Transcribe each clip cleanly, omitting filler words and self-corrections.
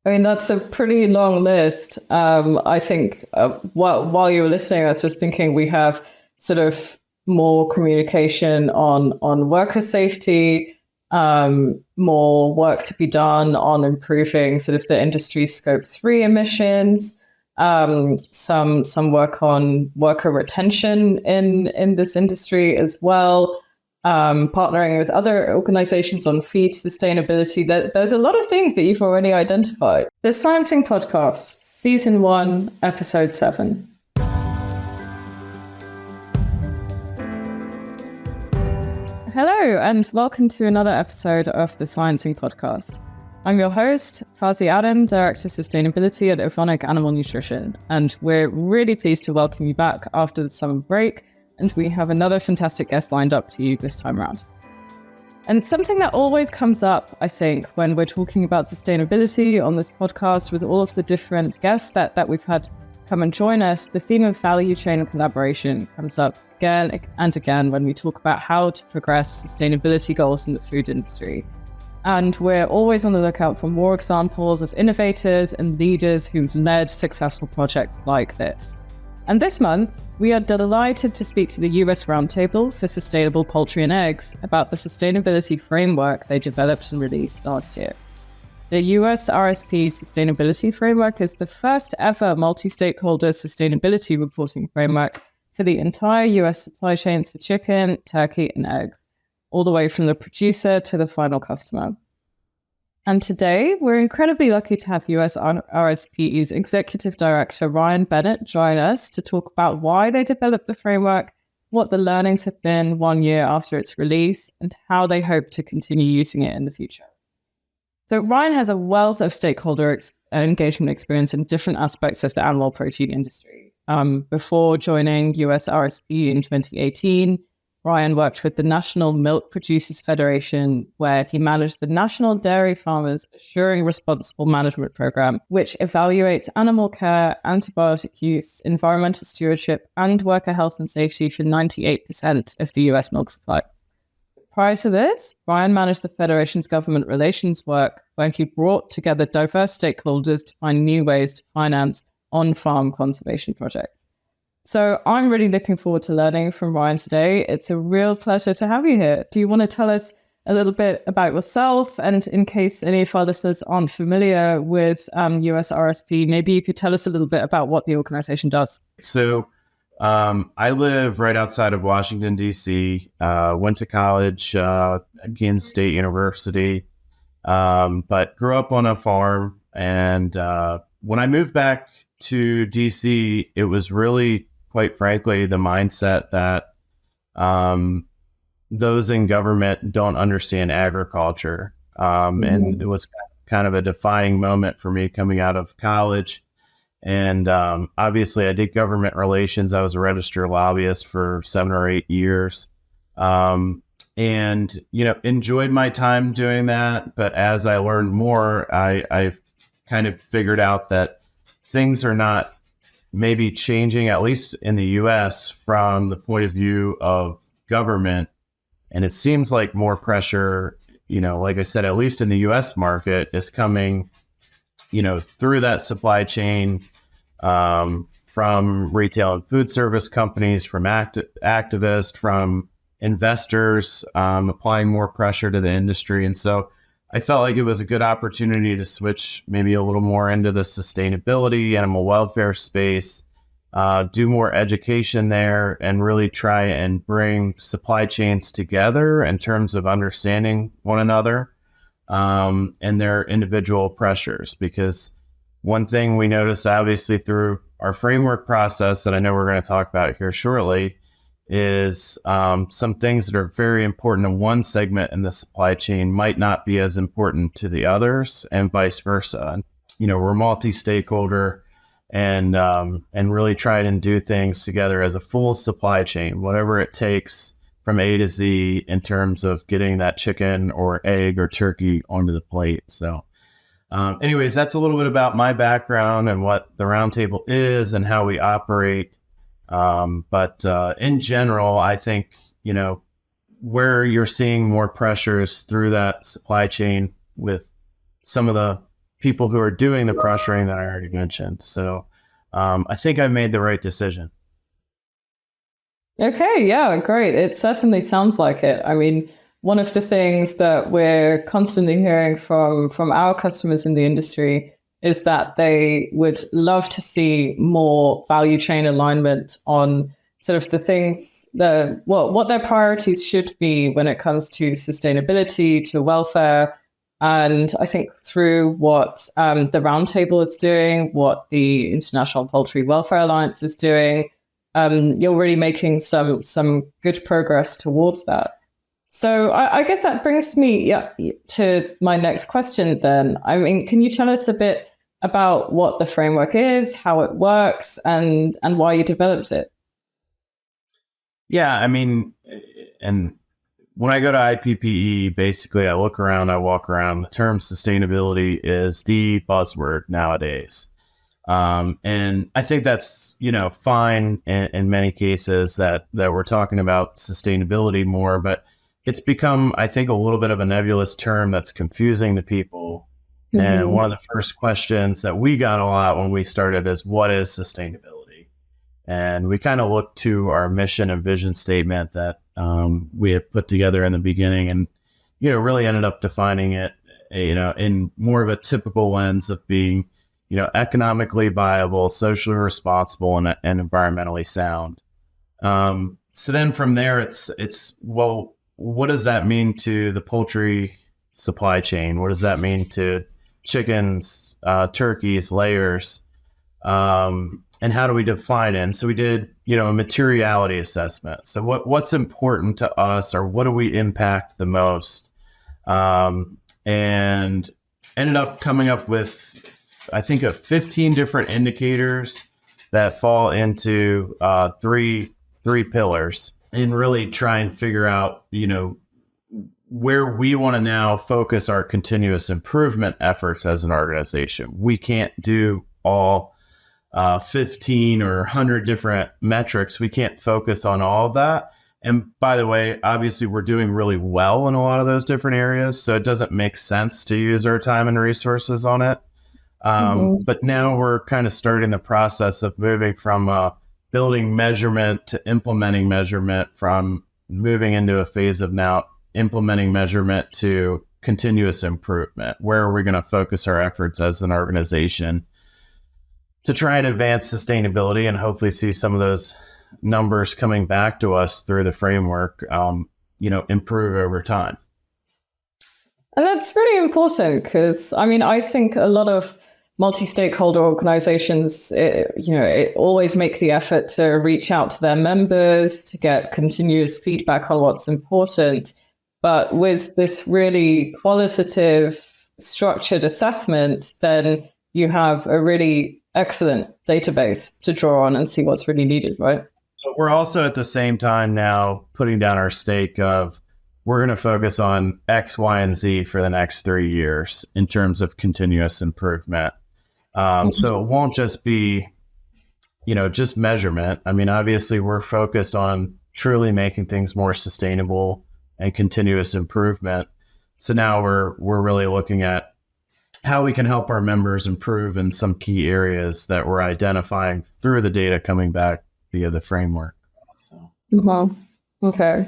I mean, that's a pretty long list. I think while you were listening, I was just thinking we have sort of more communication on worker safety, more work to be done on improving sort of the industry scope 3 emissions, some work on worker retention in this industry as well. Partnering with other organizations on feed sustainability. There's a lot of things that you've already identified. The Sciencing Podcast, Season 1, Episode 7. Hello, and welcome to another episode of the Sciencing Podcast. I'm your host, Fazi Adam, Director of Sustainability at Evonik Animal Nutrition, and we're really pleased to welcome you back after the summer break. And we have another fantastic guest lined up for you this time around. And something that always comes up, I think, when we're talking about sustainability on this podcast with all of the different guests that we've had come and join us, the theme of value chain and collaboration comes up again and again when we talk about how to progress sustainability goals in the food industry. And we're always on the lookout for more examples of innovators and leaders who've led successful projects like this. And this month, we are delighted to speak to the US Roundtable for Sustainable Poultry and Eggs about the sustainability framework they developed and released last year. The US-RSPE Sustainability Framework is the first ever multi-stakeholder sustainability reporting framework for the entire US supply chains for chicken, turkey, and eggs, all the way from the producer to the final customer. And today, we're incredibly lucky to have US-RSPE's Executive Director, Ryan Bennett, join us to talk about why they developed the framework, what the learnings have been 1 year after its release, and how they hope to continue using it in the future. So Ryan has a wealth of stakeholder engagement experience in different aspects of the animal protein industry. Before joining US-RSPE in 2018, Ryan worked with the National Milk Producers Federation, where he managed the National Dairy Farmers Assuring Responsible Management Program, which evaluates animal care, antibiotic use, environmental stewardship, and worker health and safety for 98% of the US milk supply. Prior to this, Ryan managed the Federation's government relations work, where he brought together diverse stakeholders to find new ways to finance on-farm conservation projects. So I'm really looking forward to learning from Ryan today. It's a real pleasure to have you here. Do you want to tell us a little bit about yourself? And in case any of our listeners aren't familiar with US-RSPE, maybe you could tell us a little bit about what the organization does. So I live right outside of Washington, D.C., went to college at Kansas State University, but grew up on a farm. And when I moved back to D.C., it was really, quite frankly, the mindset that those in government don't understand agriculture. And it was kind of a defining moment for me coming out of college. And obviously, I did government relations. I was a registered lobbyist for 7 or 8 years. And, enjoyed my time doing that. But as I learned more, I kind of figured out that things are not maybe changing, at least in the U.S., from the point of view of government. And it seems like more pressure, like I said, at least in the U.S. market, is coming, through that supply chain, from retail and food service companies, from activists, from investors, applying more pressure to the industry. And so I felt like it was a good opportunity to switch maybe a little more into the sustainability, animal welfare space, do more education there, and really try and bring supply chains together in terms of understanding one another and their individual pressures. Because one thing we noticed, obviously, through our framework process that I know we're going to talk about here shortly, is some things that are very important in one segment in the supply chain might not be as important to the others, and vice versa. We're multi-stakeholder and really try and do things together as a full supply chain, whatever it takes from A to Z in terms of getting that chicken or egg or turkey onto the plate. So anyways, that's a little bit about my background and what the Roundtable is and how we operate. But in general, I think, where you're seeing more pressures through that supply chain with some of the people who are doing the pressuring that I already mentioned. So I think I made the right decision. Okay, yeah, great. It certainly sounds like it. I mean, one of the things that we're constantly hearing from our customers in the industry is that they would love to see more value chain alignment on sort of the things that what their priorities should be when it comes to sustainability, to welfare. And I think through what the Roundtable is doing, what the International Poultry Welfare Alliance is doing, you're really making some good progress towards that. So I guess that brings me to my next question then. I mean, can you tell us a bit about what the framework is, how it works, and why you developed it? Yeah, I mean, and when I go to IPPE, basically I look around, I walk around. The term sustainability is the buzzword nowadays. And I think that's, fine in many cases that we're talking about sustainability more, but it's become, I think, a little bit of a nebulous term that's confusing to people. Mm-hmm. And one of the first questions that we got a lot when we started is, what is sustainability? And we kind of looked to our mission and vision statement that we had put together in the beginning and, really ended up defining it, in more of a typical lens of being, economically viable, socially responsible, and environmentally sound. So then from there, it's well, what does that mean to the poultry supply chain? What does that mean to chickens, turkeys, layers? And how do we define it? And so we did, a materiality assessment. So what's important to us, or what do we impact the most? And ended up coming up with, I think, 15 different indicators that fall into three pillars, and really try and figure out, where we want to now focus our continuous improvement efforts as an organization. We can't do all 15 or 100 different metrics. We can't focus on all of that. And by the way, obviously, we're doing really well in a lot of those different areas, so it doesn't make sense to use our time and resources on it. But now we're kind of starting the process of moving from building measurement to implementing measurement, from moving into a phase of now implementing measurement to continuous improvement. Where are we going to focus our efforts as an organization to try and advance sustainability and hopefully see some of those numbers coming back to us through the framework, improve over time? And that's really important because, I mean, I think a lot of multi-stakeholder organizations, it always make the effort to reach out to their members to get continuous feedback on what's important. But with this really qualitative, structured assessment, then you have a really excellent database to draw on and see what's really needed, right? But we're also at the same time now putting down our stake of, we're going to focus on X, Y, and Z for the next 3 years in terms of continuous improvement. So it won't just be, just measurement. I mean, obviously, we're focused on truly making things more sustainable and continuous improvement. So now we're really looking at how we can help our members improve in some key areas that we're identifying through the data coming back via the framework. So. Okay.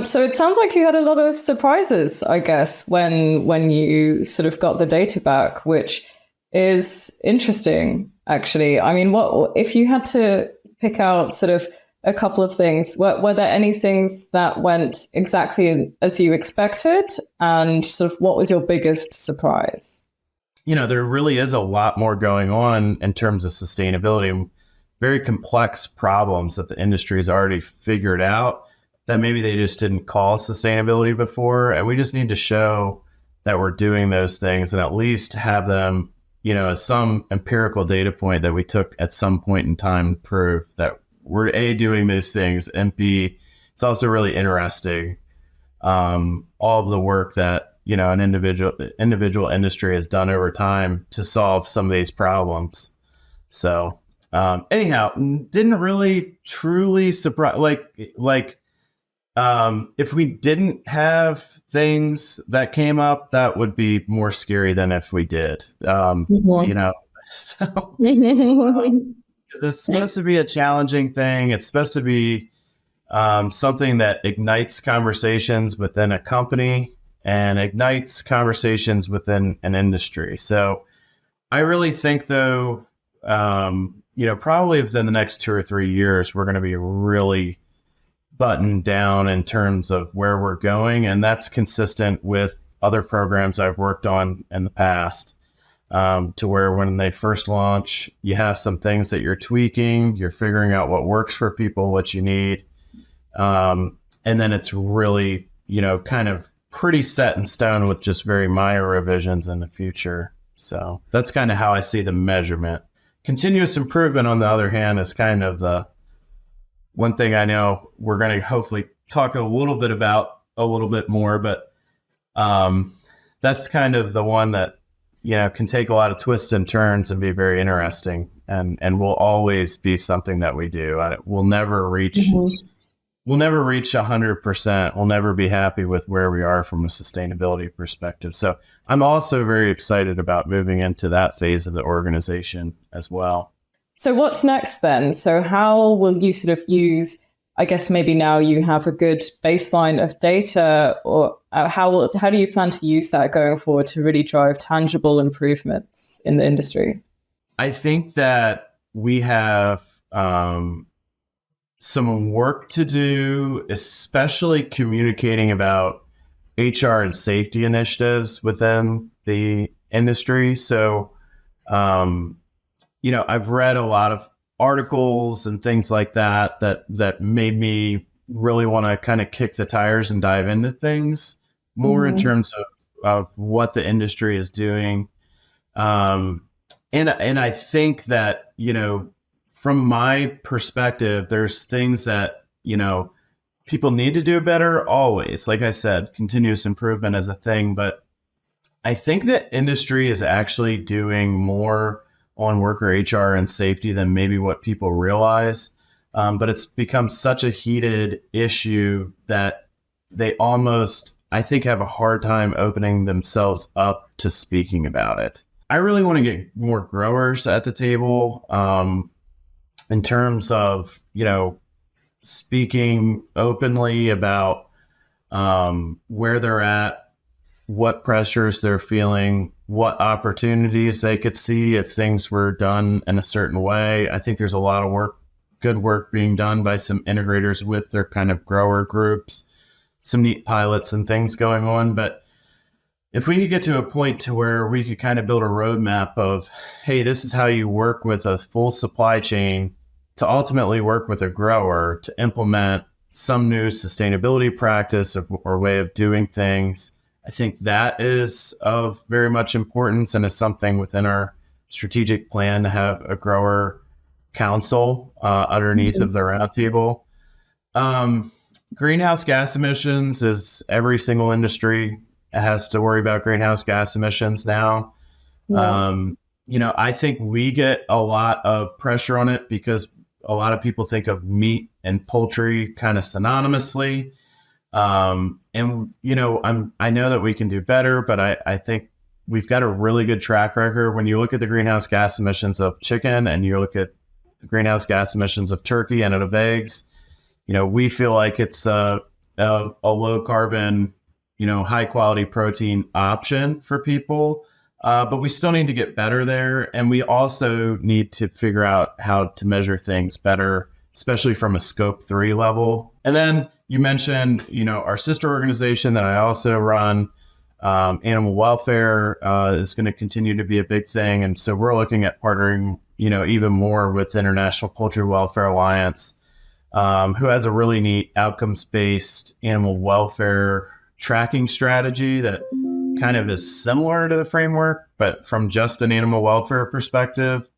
So it sounds like you had a lot of surprises, I guess, when you sort of got the data back, which is interesting, actually. I mean, what if you had to pick out sort of a couple of things? Were there any things that went exactly as you expected? And sort of what was your biggest surprise? There really is a lot more going on in terms of sustainability, very complex problems that the industry has already figured out that maybe they just didn't call sustainability before. And we just need to show that we're doing those things and at least have them, as some empirical data point that we took at some point in time, prove that we're A, doing these things, and B, it's also really interesting, all of the work that, an individual industry has done over time to solve some of these problems. So anyhow, didn't really truly surprise, If we didn't have things that came up, that would be more scary than if we did. So it's supposed to be a challenging thing. It's supposed to be something that ignites conversations within a company and ignites conversations within an industry. So I really think, though, probably within the next 2 or 3 years, we're going to be really buttoned down in terms of where we're going. And that's consistent with other programs I've worked on in the past, to where when they first launch, you have some things that you're tweaking, you're figuring out what works for people, what you need. And then it's really, kind of pretty set in stone with just very minor revisions in the future. So that's kind of how I see the measurement. Continuous improvement, on the other hand, is kind of the one thing I know we're going to hopefully talk a little bit about a little bit more, but that's kind of the one that, can take a lot of twists and turns and be very interesting, and will always be something that we do. We'll never reach 100%. We'll never be happy with where we are from a sustainability perspective. So I'm also very excited about moving into that phase of the organization as well. So what's next then? So how will you sort of use, I guess maybe now you have a good baseline of data, or how do you plan to use that going forward to really drive tangible improvements in the industry? I think that we have some work to do, especially communicating about HR and safety initiatives within the industry. So, I've read a lot of articles and things like that made me really want to kind of kick the tires and dive into things more in terms of what the industry is doing. And I think that, from my perspective, there's things that, people need to do better always. Like I said, continuous improvement is a thing, but I think that industry is actually doing more on worker HR and safety than maybe what people realize. But it's become such a heated issue that they almost, I think, have a hard time opening themselves up to speaking about it. I really want to get more growers at the table, in terms of, speaking openly about where they're at, what pressures they're feeling, what opportunities they could see if things were done in a certain way. I think there's a lot of good work being done by some integrators with their kind of grower groups, some neat pilots and things going on. But if we could get to a point to where we could kind of build a roadmap of, hey, this is how you work with a full supply chain to ultimately work with a grower to implement some new sustainability practice or way of doing things, I think that is of very much importance and is something within our strategic plan to have a grower council underneath of the roundtable. Greenhouse gas emissions is every single industry has to worry about greenhouse gas emissions now. Yeah. I think we get a lot of pressure on it because a lot of people think of meat and poultry kind of synonymously. I know that we can do better, but I think we've got a really good track record. When you look at the greenhouse gas emissions of chicken and you look at the greenhouse gas emissions of turkey and of eggs, we feel like it's a low carbon, high quality protein option for people. But we still need to get better there. And we also need to figure out how to measure things better, especially from a scope 3 level. And then you mentioned, our sister organization that I also run, animal welfare, is going to continue to be a big thing. And so we're looking at partnering, even more with International Poultry Welfare Alliance, who has a really neat outcomes-based animal welfare tracking strategy that kind of is similar to the framework, but from just an animal welfare perspective,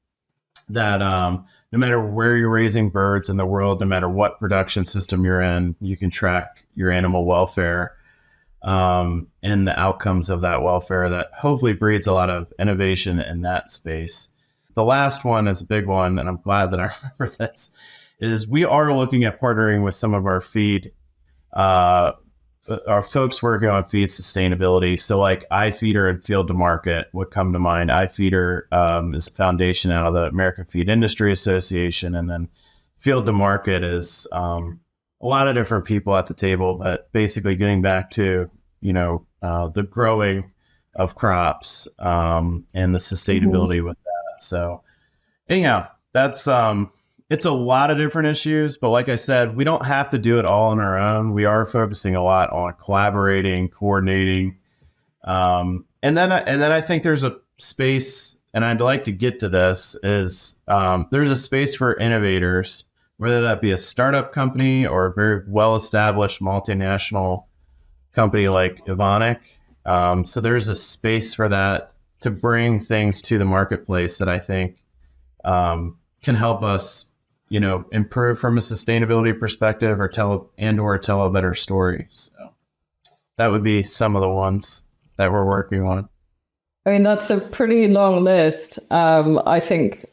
that no matter where you're raising birds in the world, no matter what production system you're in, you can track your animal welfare and the outcomes of that welfare. That hopefully breeds a lot of innovation in that space. The last one is a big one, and I'm glad that I remember this, is we are looking at partnering with some of our feed are folks working on feed sustainability. So like iFeeder and Field to Market would come to mind. iFeeder is a foundation out of the American Feed Industry Association, and then Field to Market is a lot of different people at the table, but basically getting back to, the growing of crops and the sustainability with that. So anyhow, that's it's a lot of different issues, but like I said, we don't have to do it all on our own. We are focusing a lot on collaborating, coordinating, and then I think there's a space, and I'd like to get to this, is there's a space for innovators, whether that be a startup company or a very well-established multinational company like Evonik. So there's a space for that to bring things to the marketplace that I think can help us, improve from a sustainability perspective or tell a better story. So that would be some of the ones that we're working on. I mean, that's a pretty long list. I think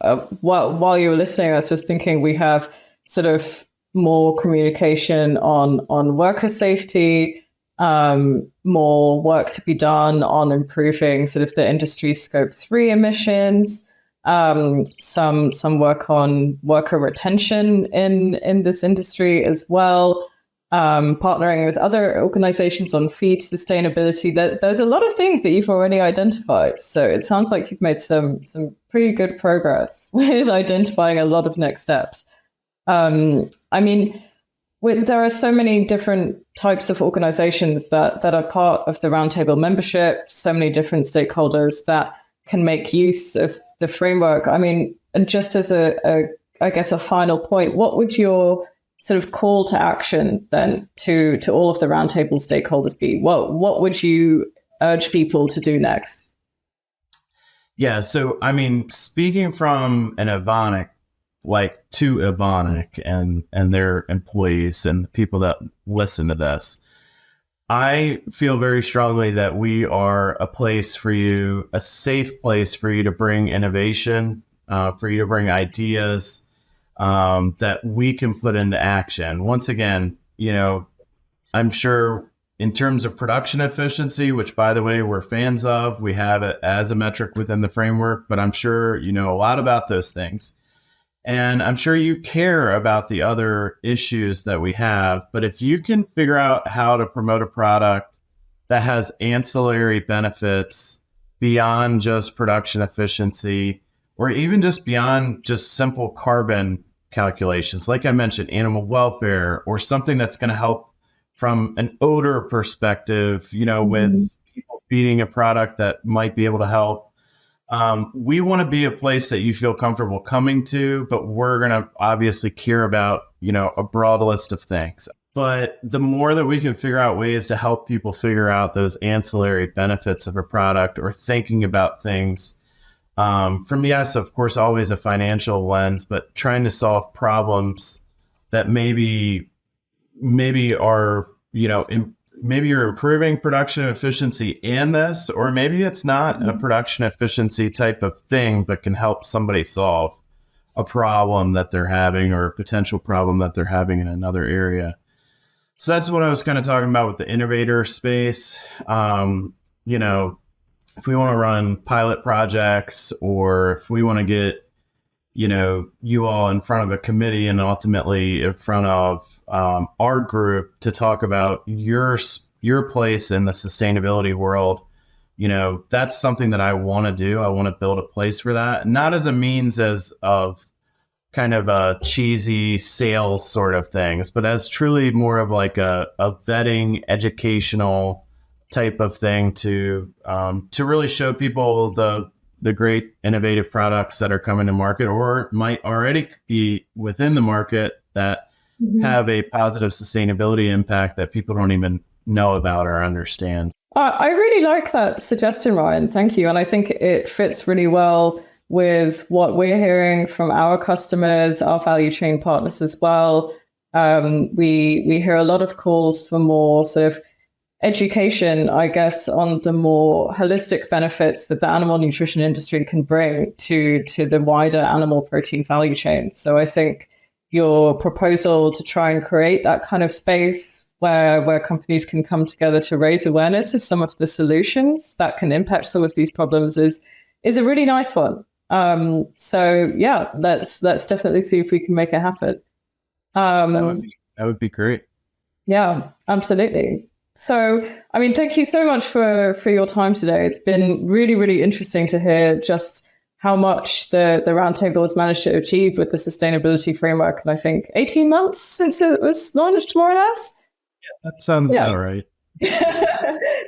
while you were listening, I was just thinking we have sort of more communication on worker safety, more work to be done on improving sort of the industry scope 3 emissions, some work on worker retention in this industry as well, partnering with other organizations on feed sustainability. There's a lot of things that you've already identified. So it sounds like you've made some pretty good progress with identifying a lot of next steps. I mean, there are so many different types of organizations that are part of the Roundtable membership, so many different stakeholders that can make use of the framework. I mean, and just as I guess a final point, what would your sort of call to action then to all of the Roundtable stakeholders be? What would you urge people to do next? Yeah, so I mean, speaking from an Evonik, to Evonik and their employees and the people that listen to this, I feel very strongly that we are a place for you, a safe place for you to bring innovation, for you to bring ideas that we can put into action. Once again, I'm sure in terms of production efficiency, which by the way, we're fans of, we have it as a metric within the framework, but I'm sure you know a lot about those things. And I'm sure you care about the other issues that we have. But if you can figure out how to promote a product that has ancillary benefits beyond just production efficiency, or even just beyond just simple carbon calculations, like I mentioned, animal welfare, or something that's going to help from an odor perspective, with people feeding a product that might be able to help. We want to be a place that you feel comfortable coming to, but we're going to obviously care about, a broad list of things. But the more that we can figure out ways to help people figure out those ancillary benefits of a product, or thinking about things from, yes, of course, always a financial lens, but trying to solve problems that maybe are, maybe you're improving production efficiency in this, or maybe it's not a production efficiency type of thing, but can help somebody solve a problem that they're having, or a potential problem that they're having in another area. So that's what I was kind of talking about with the innovator space. If we want to run pilot projects, or if we want to get, you all in front of a committee and ultimately in front of our group to talk about your place in the sustainability world, that's something that I want to do. I want to build a place for that, not as a means of kind of a cheesy sales sort of things, but as truly more of like a vetting, educational type of thing to really show people the great innovative products that are coming to market, or might already be within the market, that have a positive sustainability impact that people don't even know about or understand. I really like that suggestion, Ryan. Thank you. And I think it fits really well with what we're hearing from our customers, our value chain partners as well. We hear a lot of calls for more sort of education, I guess, on the more holistic benefits that the animal nutrition industry can bring to the wider animal protein value chain. So I think your proposal to try and create that kind of space where companies can come together to raise awareness of some of the solutions that can impact some of these problems is a really nice one. So yeah, let's definitely see if we can make it happen. That would be great. Yeah, absolutely. So, I mean, thank you so much for your time today. It's been really, really interesting to hear just how much the Roundtable has managed to achieve with the sustainability framework. And I think 18 months since it was launched, more or less. Yeah, that sounds about right.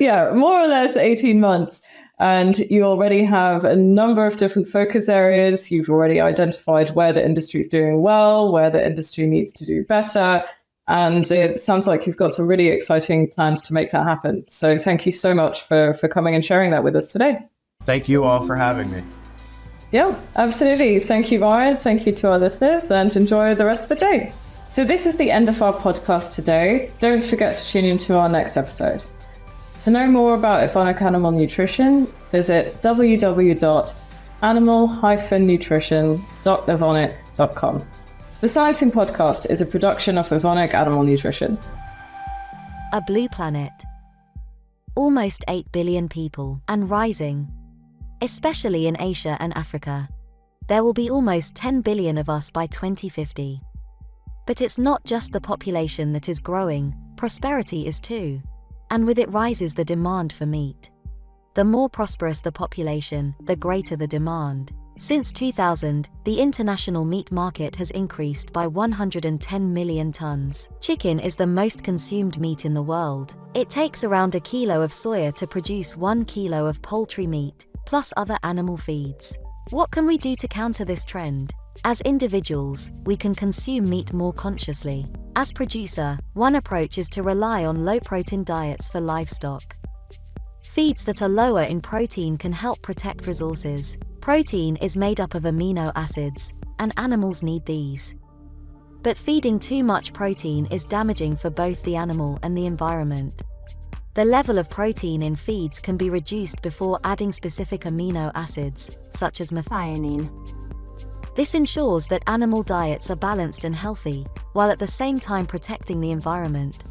Yeah, more or less 18 months. And you already have a number of different focus areas. You've already identified where the industry is doing well, where the industry needs to do better. And it sounds like you've got some really exciting plans to make that happen. So thank you so much for coming and sharing that with us today. Thank you all for having me. Yeah, absolutely. Thank you, Ryan. Thank you to our listeners, and enjoy the rest of the day. So this is the end of our podcast today. Don't forget to tune into our next episode. To know more about Evonik Animal Nutrition, visit www.animal-nutrition.evonik.com. The Sciencing Podcast is a production of Evonik Animal Nutrition. A blue planet. Almost 8 billion people, and rising. Especially in Asia and Africa. There will be almost 10 billion of us by 2050. But it's not just the population that is growing, prosperity is too. And with it rises the demand for meat. The more prosperous the population, the greater the demand. Since 2000, the international meat market has increased by 110 million tons. Chicken is the most consumed meat in the world. It takes around a kilo of soya to produce 1 kilo of poultry meat, plus other animal feeds. What can we do to counter this trend? As individuals, we can consume meat more consciously. As producer, one approach is to rely on low-protein diets for livestock. Feeds that are lower in protein can help protect resources. Protein is made up of amino acids, and animals need these. But feeding too much protein is damaging for both the animal and the environment. The level of protein in feeds can be reduced before adding specific amino acids, such as methionine. This ensures that animal diets are balanced and healthy, while at the same time protecting the environment.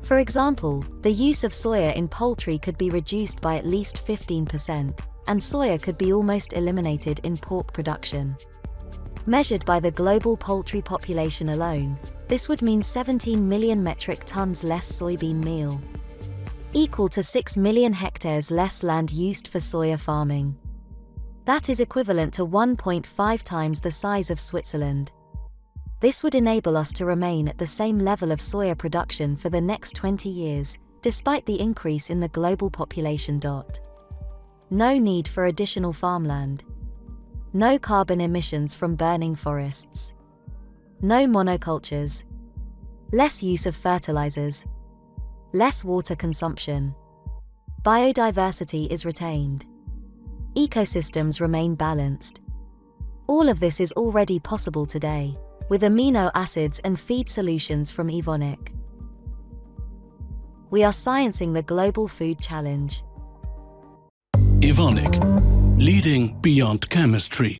For example, the use of soya in poultry could be reduced by at least 15%, and soya could be almost eliminated in pork production. Measured by the global poultry population alone, this would mean 17 million metric tons less soybean meal, equal to 6 million hectares less land used for soya farming. That is equivalent to 1.5 times the size of Switzerland. This would enable us to remain at the same level of soya production for the next 20 years, despite the increase in the global population. No need for additional farmland. No carbon emissions from burning forests. No monocultures. Less use of fertilizers. Less water consumption. Biodiversity is retained. Ecosystems remain balanced. All of this is already possible today, with amino acids and feed solutions from Evonik. We are sciencing the global food challenge. Evonik, leading beyond chemistry.